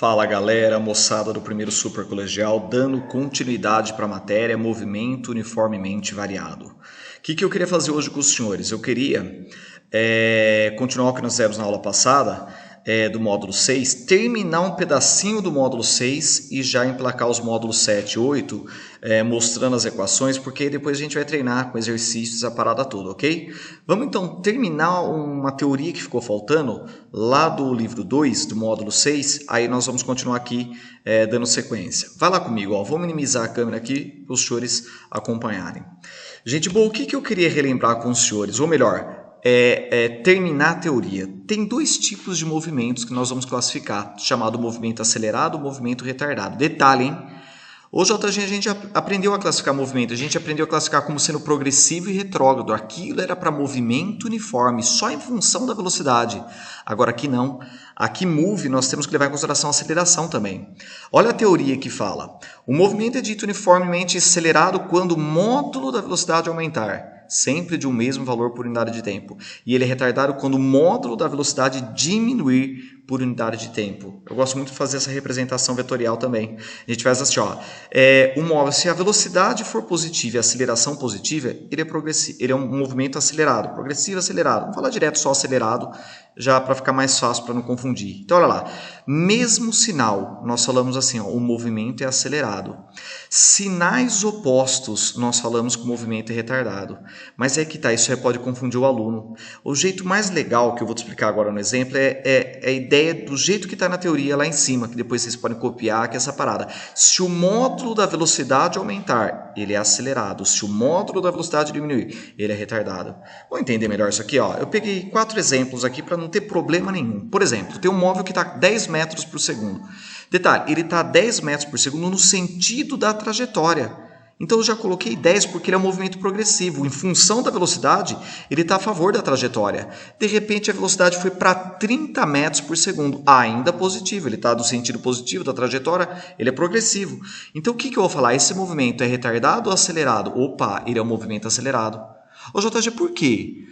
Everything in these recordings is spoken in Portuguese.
Fala galera, moçada do primeiro super colegial, dando continuidade para a matéria movimento uniformemente variado. O que eu queria fazer hoje com os senhores? Eu queria continuar o que nós fizemos na aula passada, do módulo 6, terminar um pedacinho do módulo 6 e já emplacar os módulos 7 e 8, mostrando as equações, porque depois a gente vai treinar com exercícios a parada toda, ok? Vamos então terminar uma teoria que ficou faltando lá do livro 2, do módulo 6, aí nós vamos continuar aqui dando sequência. Vai lá comigo, ó. Vou minimizar a câmera aqui para os senhores acompanharem. Gente, bom, o que eu queria relembrar com os senhores, ou melhor, terminar a teoria. Tem dois tipos de movimentos que nós vamos classificar, chamado movimento acelerado e movimento retardado. Detalhe, hein? Hoje a gente aprendeu a classificar movimento, a gente aprendeu a classificar como sendo progressivo e retrógrado. Aquilo era para movimento uniforme, só em função da velocidade. Agora aqui não. Aqui move, nós temos que levar em consideração a aceleração também. Olha a teoria que fala. O movimento é dito uniformemente acelerado quando o módulo da velocidade aumentar, sempre de um mesmo valor por unidade de tempo. E ele é retardado quando o módulo da velocidade diminuir por unidade de tempo. Eu gosto muito de fazer essa representação vetorial também. A gente faz assim, ó. Se a velocidade for positiva e a aceleração positiva, ele é progressivo, ele é um movimento acelerado, progressivo acelerado. Vamos falar direto só acelerado, já para ficar mais fácil, para não confundir. Então, olha lá. Mesmo sinal, nós falamos assim, ó, o movimento é acelerado. Sinais opostos, nós falamos que o movimento é retardado. Mas é que tá, isso aí pode confundir o aluno. O jeito mais legal que eu vou te explicar agora no exemplo é a ideia do jeito que está na teoria lá em cima, que depois vocês podem copiar, que é essa parada. Se o módulo da velocidade aumentar, ele é acelerado. Se o módulo da velocidade diminuir, ele é retardado. Vamos entender melhor isso aqui, ó. Eu peguei 4 exemplos aqui para não ter problema nenhum. Por exemplo, tem um móvel que está a 10 metros por segundo. Detalhe, ele está a 10 metros por segundo no sentido da trajetória. Então eu já coloquei 10 porque ele é um movimento progressivo. Em função da velocidade, ele está a favor da trajetória. De repente a velocidade foi para 30 metros por segundo. Ainda positivo, ele está no sentido positivo da trajetória, ele é progressivo. Então o que eu vou falar? Esse movimento é retardado ou acelerado? Opa, ele é um movimento acelerado. Ô JG, por quê?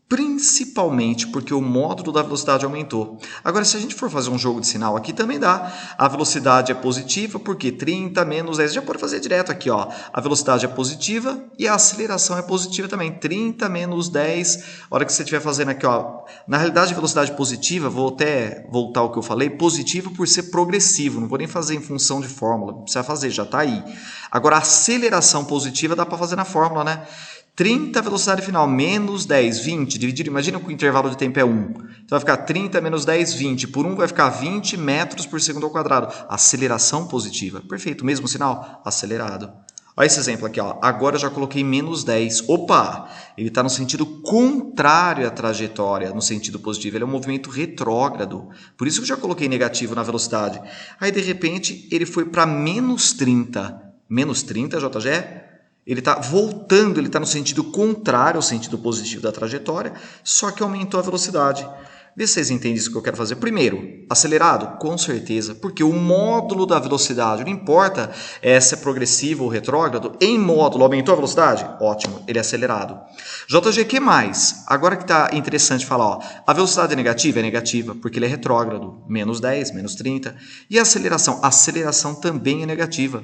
Principalmente porque o módulo da velocidade aumentou. Agora, se a gente for fazer um jogo de sinal aqui, também dá. A velocidade é positiva, porque 30 menos 10, já pode fazer direto aqui, ó. A velocidade é positiva e a aceleração é positiva também. 30 menos 10, a hora que você estiver fazendo aqui, ó. Na realidade, a velocidade positiva, vou até voltar ao que eu falei, positivo por ser progressivo. Não vou nem fazer em função de fórmula, não precisa fazer, já está aí. Agora, a aceleração positiva dá para fazer na fórmula, né? 30 velocidade final, menos 10, 20, dividido, imagina que o intervalo de tempo é 1. Então vai ficar 30 menos 10, 20. Por 1 vai ficar 20 metros por segundo ao quadrado. Aceleração positiva. Perfeito, mesmo sinal? Acelerado. Olha esse exemplo aqui, ó. Agora eu já coloquei menos 10. Opa! Ele está no sentido contrário à trajetória, no sentido positivo. Ele é um movimento retrógrado. Por isso que eu já coloquei negativo na velocidade. Aí, de repente, ele foi para menos 30. Menos 30, JG? Ele está voltando, ele está no sentido contrário ao sentido positivo da trajetória, só que aumentou a velocidade. Vê se vocês entendem isso que eu quero fazer. Primeiro, acelerado? Com certeza, porque o módulo da velocidade, não importa se é progressivo ou retrógrado, em módulo aumentou a velocidade? Ótimo, ele é acelerado. JG, que mais? Agora que está interessante falar, ó, a velocidade é negativa? É negativa, porque ele é retrógrado, menos 10, menos 30. E a aceleração? A aceleração também é negativa.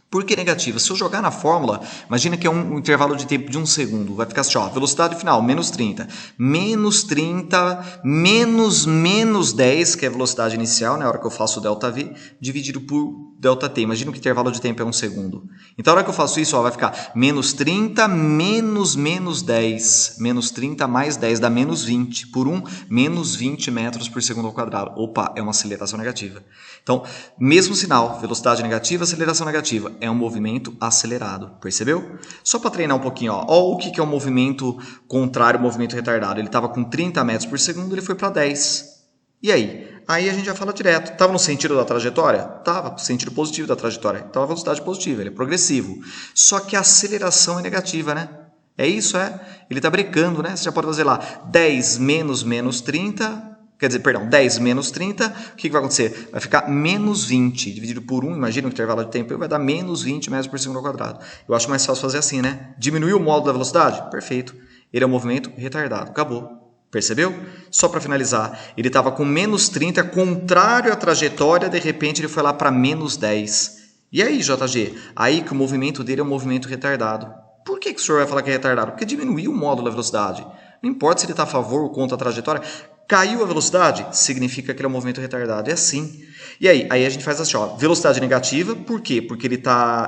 Por que negativa? Se eu jogar na fórmula, imagina que é um intervalo de tempo de 1 segundo. Vai ficar assim, ó, velocidade final, menos 30. Menos 30, menos 10, que é a velocidade inicial, na hora que eu faço o ΔV, dividido por ΔT. Imagina que o intervalo de tempo é 1 segundo. Então, na hora que eu faço isso, ó, vai ficar menos 30, menos 10. Menos 30 mais 10 dá menos 20. Por 1, menos 20 metros por segundo ao quadrado. Opa, é uma aceleração negativa. Então, mesmo sinal, velocidade negativa, aceleração negativa. É um movimento acelerado, percebeu? Só para treinar um pouquinho, ó. Ó o que é um movimento contrário ao movimento retardado. Ele estava com 30 metros por segundo, ele foi para 10. E aí? Aí a gente já fala direto. Estava no sentido da trajetória? Estava, no sentido positivo da trajetória. Então a velocidade positiva, ele é progressivo. Só que a aceleração é negativa, né? É isso, é? Ele está brecando, né? Você já pode fazer lá 10 menos 30... Quer dizer, perdão, 10 menos 30, o que vai acontecer? Vai ficar menos 20, dividido por 1, imagina o intervalo de tempo, vai dar menos 20 metros por segundo ao quadrado. Eu acho mais fácil fazer assim, né? Diminuir o módulo da velocidade? Perfeito. Ele é um movimento retardado. Acabou. Percebeu? Só para finalizar, ele estava com menos 30, contrário à trajetória, de repente ele foi lá para menos 10. E aí, JG? Aí que o movimento dele é um movimento retardado. Por que o senhor vai falar que é retardado? Porque diminuiu o módulo da velocidade. Não importa se ele está a favor ou contra a trajetória. Caiu a velocidade, significa que ele é um movimento retardado. É assim. E aí a gente faz assim, ó, velocidade negativa, por quê? Porque ele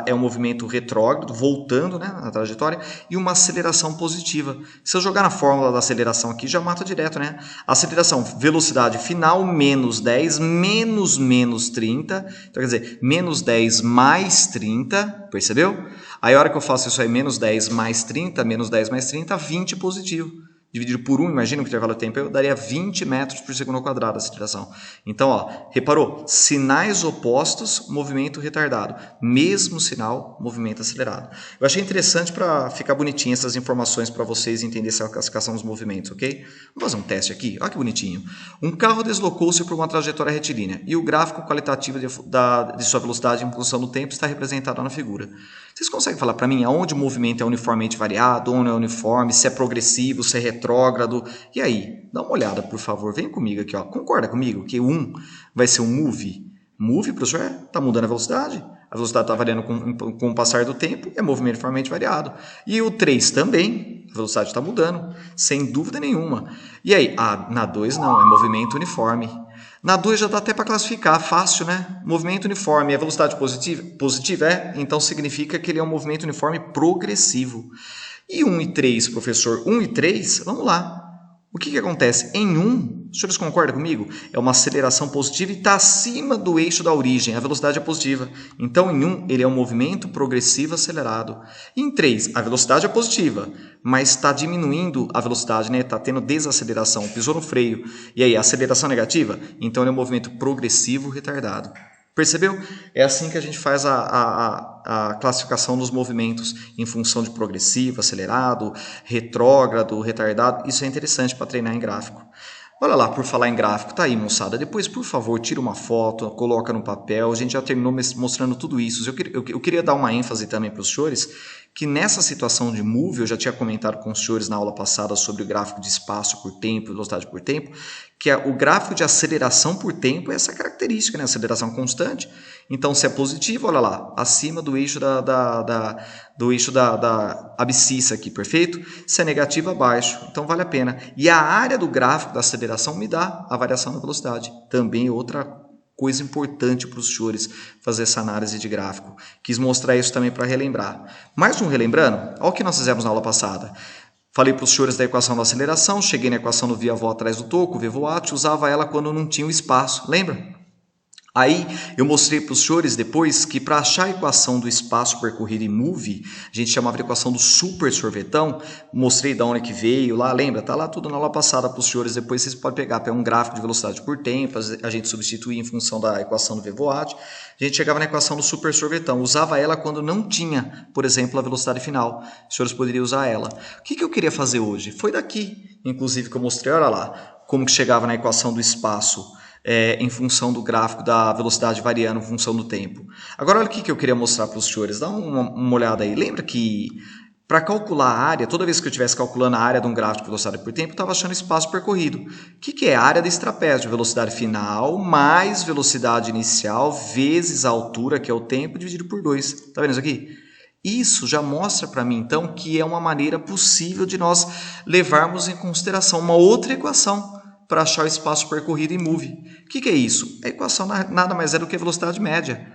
é um movimento retrógrado, voltando, né, na trajetória, e uma aceleração positiva. Se eu jogar na fórmula da aceleração aqui, já mata direto, né? Aceleração, velocidade final, menos 10, menos 30. Então, quer dizer, menos 10 mais 30, percebeu? Aí a hora que eu faço isso aí, menos 10 mais 30, menos 10 mais 30, 20 positivo. Dividido por 1, imagina que o intervalo de tempo, eu daria 20 metros por segundo ao quadrado a aceleração. Então, ó, reparou? Sinais opostos, movimento retardado. Mesmo sinal, movimento acelerado. Eu achei interessante para ficar bonitinho essas informações para vocês entenderem essa classificação dos movimentos, ok? Vamos fazer um teste aqui? Olha que bonitinho. Um carro deslocou-se por uma trajetória retilínea e o gráfico qualitativo de sua velocidade em função do tempo está representado na figura. Vocês conseguem falar para mim aonde o movimento é uniformemente variado, onde é uniforme, se é progressivo, se é retrógrado? E aí, dá uma olhada, por favor. Vem comigo aqui, ó. Concorda comigo que 1 vai ser um move? Move, professor, está mudando a velocidade. A velocidade está variando com o passar do tempo, é movimento uniformemente variado. E o 3 também, a velocidade está mudando, sem dúvida nenhuma. E aí, na 2 não, é movimento uniforme. Na 2 já dá até para classificar, fácil, né? Movimento uniforme é velocidade positiva? Positiva é, então significa que ele é um movimento uniforme progressivo. E 1 e 3, professor? 1 e 3, vamos lá. O que acontece? Em 1, os senhores concordam comigo? É uma aceleração positiva e está acima do eixo da origem, a velocidade é positiva. Então, em 1, ele é um movimento progressivo acelerado. E em 3, a velocidade é positiva, mas está diminuindo a velocidade, né? Está tendo desaceleração, pisou no freio. E aí, aceleração negativa? Então, ele é um movimento progressivo retardado. Percebeu? É assim que a gente faz a classificação dos movimentos em função de progressivo, acelerado, retrógrado, retardado. Isso é interessante para treinar em gráfico. Olha lá, por falar em gráfico, tá aí, moçada. Depois, por favor, tira uma foto, coloca no papel. A gente já terminou mostrando tudo isso. Eu queria dar uma ênfase também para os senhores, que nessa situação de move, eu já tinha comentado com os senhores na aula passada sobre o gráfico de espaço por tempo, velocidade por tempo, que o gráfico de aceleração por tempo é essa característica, né? Aceleração constante. Então, se é positivo, olha lá, acima do eixo da abscissa aqui, perfeito? Se é negativo, abaixo. Então, vale a pena. E a área do gráfico da aceleração me dá a variação da velocidade. Também outra coisa importante para os senhores fazer essa análise de gráfico. Quis mostrar isso também para relembrar. Mais um relembrando, olha o que nós fizemos na aula passada. Falei para os senhores da equação da aceleração, cheguei na equação do v-avó atrás do toco, v-voat, usava ela quando não tinha o espaço, lembra? Aí eu mostrei para os senhores depois que para achar a equação do espaço percorrido em move, a gente chamava de equação do super sorvetão, mostrei de onde que veio lá, lembra? Tá lá tudo na aula passada para os senhores, depois vocês podem pegar um gráfico de velocidade por tempo, a gente substituía em função da equação do v-voat, a gente chegava na equação do super sorvetão, usava ela quando não tinha, por exemplo, a velocidade final, os senhores poderiam usar ela. O que eu queria fazer hoje? Foi daqui, inclusive, que eu mostrei, olha lá, como que chegava na equação do espaço, em função do gráfico da velocidade variando em função do tempo. Agora, olha o que eu queria mostrar para os senhores. Dá uma olhada aí. Lembra que para calcular a área, toda vez que eu estivesse calculando a área de um gráfico de velocidade por tempo, eu estava achando espaço percorrido. O que é a área desse trapézio? Velocidade final mais velocidade inicial vezes a altura, que é o tempo, dividido por 2. Está vendo isso aqui? Isso já mostra para mim, então, que é uma maneira possível de nós levarmos em consideração uma outra equação para achar o espaço percorrido em move. O que é isso? A equação nada mais é do que a velocidade média.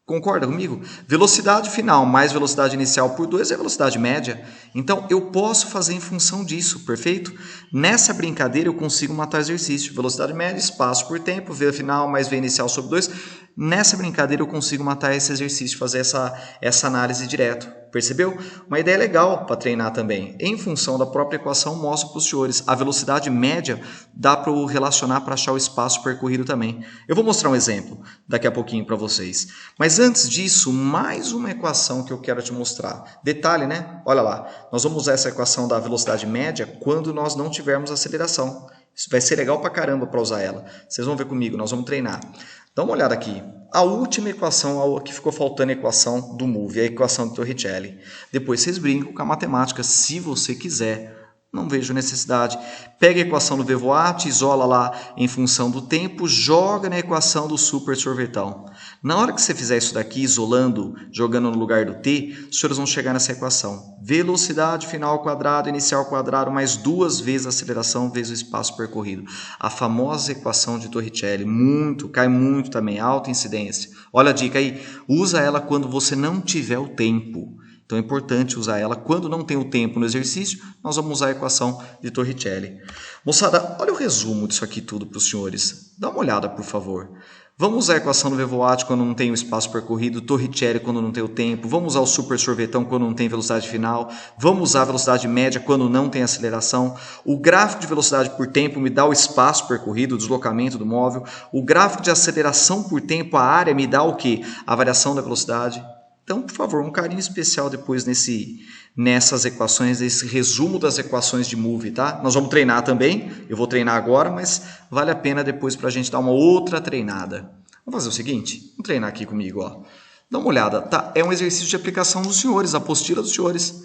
Concorda comigo? Velocidade final mais velocidade inicial por 2 é a velocidade média. Então, eu posso fazer em função disso, perfeito? Nessa brincadeira, eu consigo matar exercício. Velocidade média, espaço por tempo, V final mais V inicial sobre 2. Nessa brincadeira, eu consigo matar esse exercício, fazer essa análise direto. Percebeu? Uma ideia legal para treinar também. Em função da própria equação, mostro para os senhores. A velocidade média dá para relacionar para achar o espaço percorrido também. Eu vou mostrar um exemplo daqui a pouquinho para vocês. Mas antes disso, mais uma equação que eu quero te mostrar. Detalhe, né? Olha lá. Nós vamos usar essa equação da velocidade média quando nós não tivermos aceleração. Isso vai ser legal para caramba para usar ela. Vocês vão ver comigo, nós vamos treinar. Dá uma olhada aqui. A última equação, a que ficou faltando, a equação do move, a equação do Torricelli. Depois vocês brincam com a matemática, se você quiser. Não vejo necessidade. Pega a equação do VVOAT, isola lá em função do tempo, joga na equação do super sorvetão. Na hora que você fizer isso daqui, isolando, jogando no lugar do t, os senhores vão chegar nessa equação. Velocidade final ao quadrado, inicial ao quadrado, mais 2 vezes a aceleração vezes o espaço percorrido. A famosa equação de Torricelli. Cai muito também, alta incidência. Olha a dica aí, usa ela quando você não tiver o tempo. Então é importante usar ela. Quando não tem o tempo no exercício, nós vamos usar a equação de Torricelli. Moçada, olha o resumo disso aqui tudo para os senhores. Dá uma olhada, por favor. Vamos usar a equação do VVOAT quando não tem o espaço percorrido, Torricelli quando não tem o tempo, vamos usar o super sorvetão quando não tem velocidade final, vamos usar a velocidade média quando não tem aceleração, o gráfico de velocidade por tempo me dá o espaço percorrido, o deslocamento do móvel, o gráfico de aceleração por tempo, a área, me dá o quê? A variação da velocidade. Então, por favor, um carinho especial depois nessas equações, esse resumo das equações de Move, tá? Nós vamos treinar também, eu vou treinar agora, mas vale a pena depois para a gente dar uma outra treinada. Vamos fazer o seguinte, vamos treinar aqui comigo, ó. Dá uma olhada, tá? É um exercício de aplicação dos senhores, a apostila dos senhores.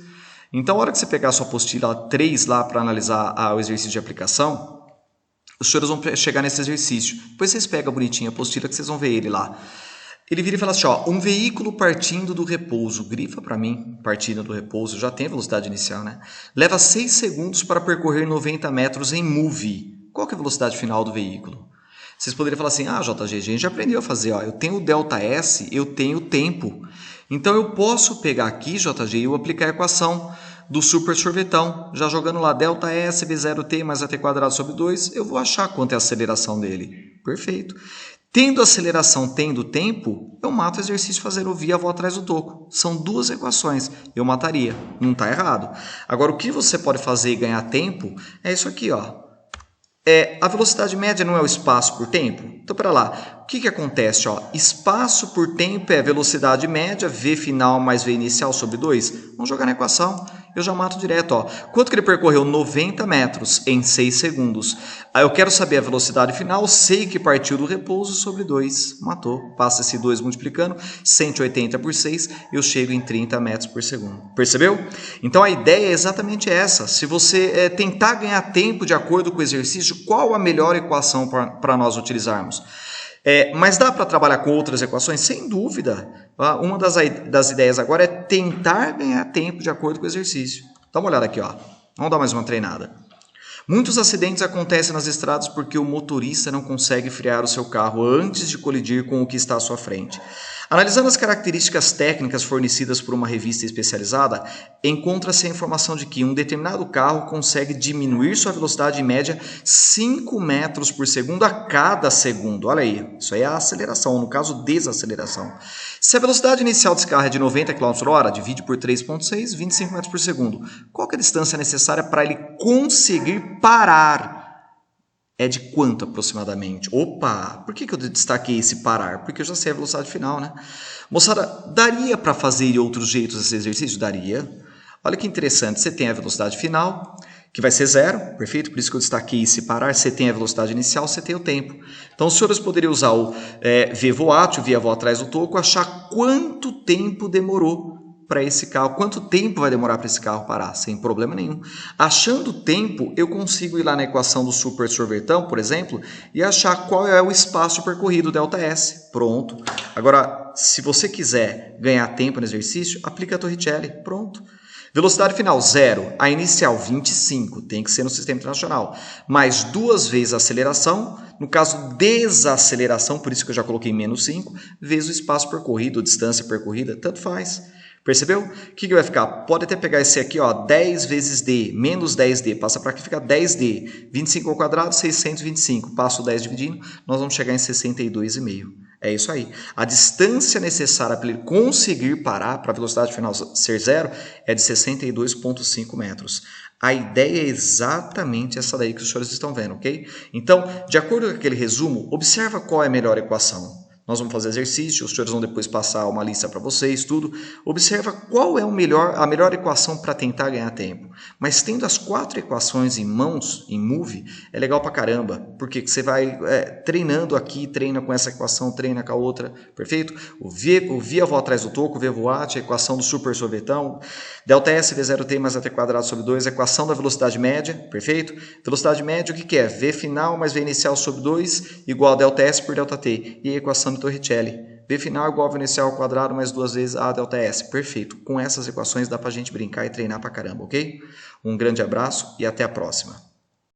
Então, a hora que você pegar a sua apostila 3 lá para analisar o exercício de aplicação, os senhores vão chegar nesse exercício. Depois vocês pegam bonitinho a apostila que vocês vão ver ele lá. Ele vira e fala assim, ó, um veículo partindo do repouso, grifa para mim, partindo do repouso, já tem a velocidade inicial, né? Leva 6 segundos para percorrer 90 metros em Move. Qual que é a velocidade final do veículo? Vocês poderiam falar assim, JG, a gente já aprendeu a fazer, ó, eu tenho o ΔS, eu tenho o tempo. Então eu posso pegar aqui, JG, e eu aplicar a equação do super sorvetão, já jogando lá ΔS V0T mais AT quadrado sobre 2, eu vou achar quanto é a aceleração dele. Perfeito. Tendo aceleração, tendo tempo, eu mato o exercício fazendo o via, vou atrás do toco. São 2 equações, eu mataria, não está errado. Agora, o que você pode fazer e ganhar tempo é isso aqui, ó. A velocidade média não é o espaço por tempo? Então, para lá, o que acontece? Ó? Espaço por tempo é velocidade média, V final mais V inicial sobre 2. Vamos jogar na equação, eu já mato direto. Ó. Quanto que ele percorreu? 90 metros em 6 segundos. Aí eu quero saber a velocidade final, sei que partiu do repouso sobre 2. Matou. Passa esse 2 multiplicando, 180 por 6, eu chego em 30 metros por segundo. Percebeu? Então a ideia é exatamente essa. Se você tentar ganhar tempo de acordo com o exercício, qual a melhor equação para nós utilizarmos? Mas dá para trabalhar com outras equações? Sem dúvida. Uma das ideias agora é tentar ganhar tempo de acordo com o exercício. Dá uma olhada aqui, ó. Vamos dar mais uma treinada. Muitos acidentes acontecem nas estradas porque o motorista não consegue frear o seu carro antes de colidir com o que está à sua frente. Analisando as características técnicas fornecidas por uma revista especializada, encontra-se a informação de que um determinado carro consegue diminuir sua velocidade média 5 metros por segundo a cada segundo. Olha aí, isso aí é a aceleração, no caso desaceleração. Se a velocidade inicial desse carro é de 90 km/h, divide por 3,6, 25 metros por segundo. Qual que é a distância necessária para ele conseguir parar? É de quanto aproximadamente? Opa, por que eu destaquei esse parar? Porque eu já sei a velocidade final, né? Moçada, daria para fazer de outros jeitos esse exercício? Daria. Olha que interessante, você tem a velocidade final, que vai ser 0, perfeito? Por isso que eu destaquei esse parar. Você tem a velocidade inicial, você tem o tempo. Então, os senhores poderiam usar o VVOAT, o via vó atrás do toco, achar quanto tempo demorou para esse carro, quanto tempo vai demorar para esse carro parar, sem problema nenhum. Achando o tempo, eu consigo ir lá na equação do super sorvetão, por exemplo, e achar qual é o espaço percorrido, ΔS. Pronto. Agora, se você quiser ganhar tempo no exercício, aplica a Torricelli. Pronto. Velocidade final, 0. A inicial, 25. Tem que ser no sistema internacional. Mais 2 vezes a aceleração. No caso, desaceleração, por isso que eu já coloquei menos 5, vezes o espaço percorrido, distância percorrida, tanto faz. Percebeu? O que vai ficar? Pode até pegar esse aqui, ó, 10 vezes D, menos 10D, passa para aqui, fica 10D. 25 ao quadrado, 625. Passa o 10 dividindo, nós vamos chegar em 62,5. É isso aí. A distância necessária para ele conseguir parar, para a velocidade final ser 0, é de 62,5 metros. A ideia é exatamente essa daí que os senhores estão vendo, ok? Então, de acordo com aquele resumo, observa qual é a melhor equação. Nós vamos fazer exercício, os senhores vão depois passar uma lista para vocês, tudo. Observa qual é a melhor equação para tentar ganhar tempo. Mas tendo as 4 equações em mãos, em Move, é legal pra caramba. Porque você vai treinando aqui, treina com essa equação, treina com a outra, perfeito? O V eu vou atrás do toco, o V voate, a equação do super sorvetão, ΔS V0t mais AT quadrado sobre 2, a equação da velocidade média, perfeito? Velocidade média o que é? V final mais V inicial sobre 2 igual a ΔS por ΔT. E a equação de Torricelli. V final igual a V inicial ao quadrado mais 2 vezes A ΔS. Perfeito. Com essas equações dá pra gente brincar e treinar pra caramba, ok? Um grande abraço e até a próxima.